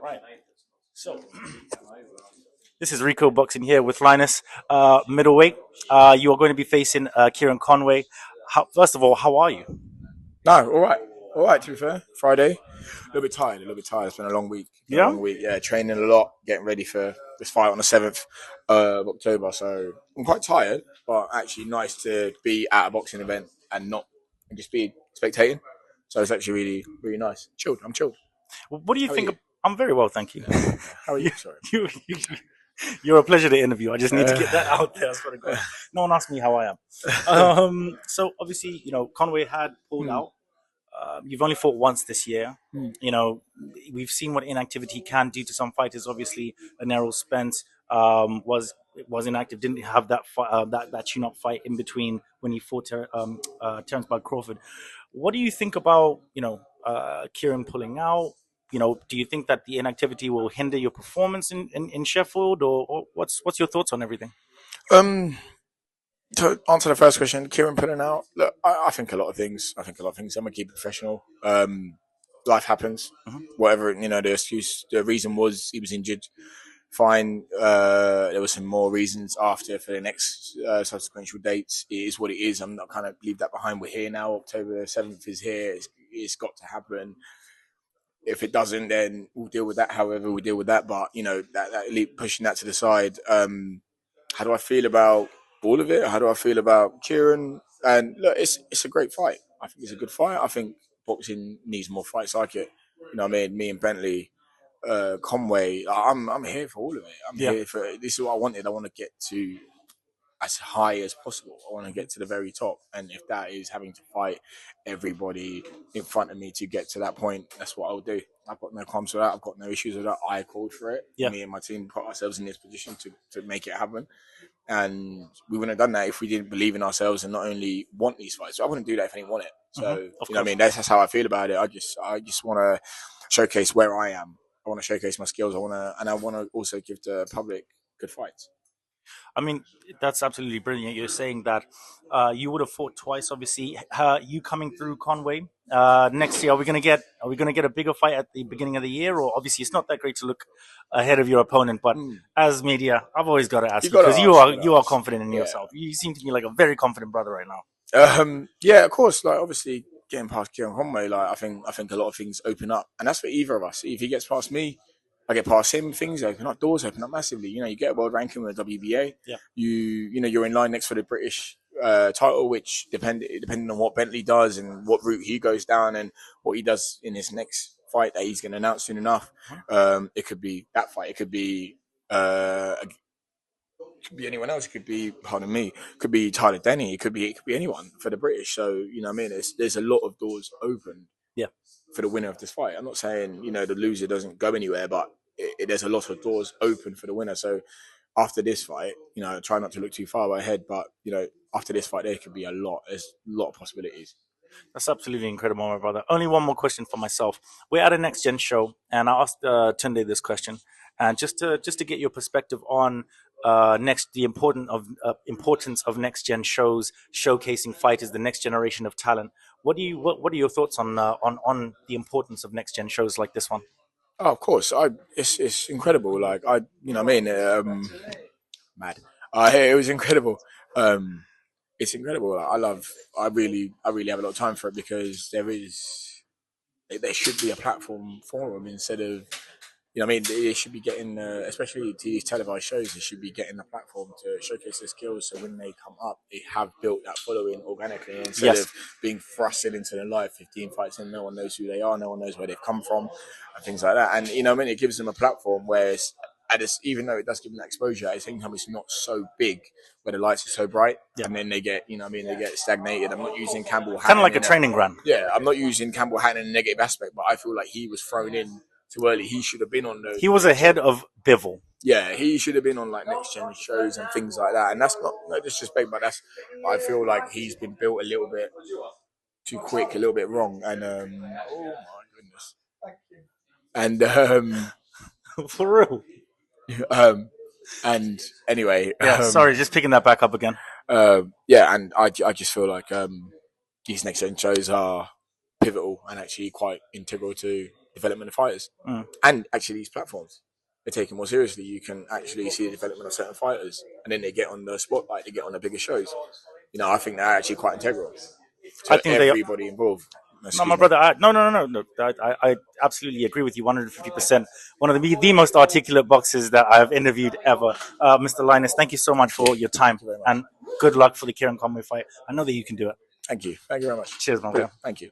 Right. So, this is Rico boxing here with Linus, middleweight. You are going to be facing Kieron Conway. First of all, how are you? No, all right. To be fair, Friday, a little bit tired. It's been a long week. Yeah. Yeah, training a lot, getting ready for this fight on the 7th of October. So I'm quite tired, but actually nice to be at a boxing event and just be spectating. So it's actually really, really nice. Chilled. I'm chilled. What do you How are think? you? I'm very well, thank you. How are you, you? Sorry. you, you're a pleasure to interview. I just need to get that out there. I swear to God. Uh, No one asked me how I am. So obviously, Conway had pulled hmm, out. You've only fought once this year. hmm. You know, we've seen what inactivity can do to some fighters. Obviously, Errol Spence was inactive, didn't have that tune-up fight in between when he fought Terence Bud Crawford. What do you think about Kieran pulling out? Do you think that the inactivity will hinder your performance in Sheffield, or what's your thoughts on everything? Um, to answer the first question, Kieran putting out. Look, I think a lot of things. I'm gonna keep it professional. Life happens. Mhm. Whatever the excuse, the reason was he was injured. Fine. There were some more reasons after for the next subsequential dates. It is what it is. I'm not kind of leave that behind. We're here now. October 7th is here. It's got to happen. If it doesn't, then we'll deal with that. However, we deal with that. But pushing that to the side. How do I feel about all of it? How do I feel about Kieran? And look, it's a great fight. I think it's a good fight. I think boxing needs more fights like it. You know what I mean? Me and Bentley, Conway. I'm here for all of it. I'm Yeah. here for this is what I wanted. I want to get to as high as possible. I want to get to the very top, and if that is having to fight everybody in front of me to get to that point, that's what I'll do. I've got no qualms with that. I've got no issues with that. I called for it. Yeah. Me and my team put ourselves in this position to make it happen, and we wouldn't have done that if we didn't believe in ourselves and not only want these fights. So I wouldn't do that if I didn't want it. So Of you know what I course. mean. That's how I feel about it. I just want to showcase where I am. I want to showcase my skills. I want to also give the public good fights. I mean, that's absolutely brilliant. You're saying that you would have fought twice. Obviously, you coming through Conway next year. Are we gonna get a bigger fight at the beginning of the year? Or obviously, it's not that great to look ahead of your opponent. But as media, I've always got to You ask you got to because you ask. are You got you to are ask. confident in Yeah. yourself. You seem to me like a very confident brother right now. Yeah, of course. Like obviously, getting past Kieron Conway, like I think a lot of things open up, and that's for either of us. If he gets past me, I get past him. Things open up, doors open up massively. You get a world ranking with a WBA. Yeah. You're in line next for the British title, which depending on what Bentley does and what route he goes down and what he does in his next fight that he's going to announce soon enough. It could be that fight. It could be. It could be anyone else. It could be, pardon me, it could be Tyler Denny. It could be anyone for the British. So you know what I mean. There's a lot of doors open. Yeah. For the winner of this fight. I'm not saying the loser doesn't go anywhere, but there's a lot of doors open for the winner. So after this fight, try not to look too far ahead, but after this fight, there could be a lot. There's a lot of possibilities. That's absolutely incredible, my brother. Only one more question for myself. We're at a next gen show, and I asked Tunde this question, and just to get your perspective on the importance of next gen shows showcasing fighters, the next generation of talent. What are your thoughts on the importance of next gen shows like this one? Oh, of course, it's incredible. Like what I mean, mad. It was incredible. Um, it's incredible. I really have a lot of time for it because there should be a platform for them instead of I mean, they should be getting, especially to these televised shows, they should be getting a platform to showcase their skills. So when they come up, they have built that following organically instead Yes. of being thrusted into the live 15 fights and no one knows who they are, no one knows where they've come from, and things like that. And I mean, it gives them a platform where even though it does give them that exposure, at the same time, it's not so big where the lights are so bright, and then they get, they get stagnated. I'm not using Campbell Hatton. Kind of like a training ground. Yeah, I'm not using Campbell Hatton in a negative aspect, but I feel like he was thrown in too early. He should have been on those. He was ahead of Bivol. Yeah, he should have been on like next gen shows and things like that. And that's not no disrespect, but I feel like he's been built a little bit too quick, a little bit wrong. And oh my goodness. And For real. and anyway, Yeah, sorry, just picking that back up again. yeah, and I just feel like these next gen shows are pivotal and actually quite integral to development of fighters, and actually these platforms. They're taken more seriously. You can actually see the development of certain fighters, and then they get on the spotlight, they get on the bigger shows. I think they're actually quite integral I to think they everybody involved. No, my Excuse me. brother. No. I absolutely agree with you 150%. One of the most articulate boxers that I've interviewed ever. Mr. Linus, thank you so much for your time. Thank you very much. And good luck for the Kieron Conway fight. I know that you can do it. Thank you. Thank you very much. Cheers, my brother. Brilliant. Thank you.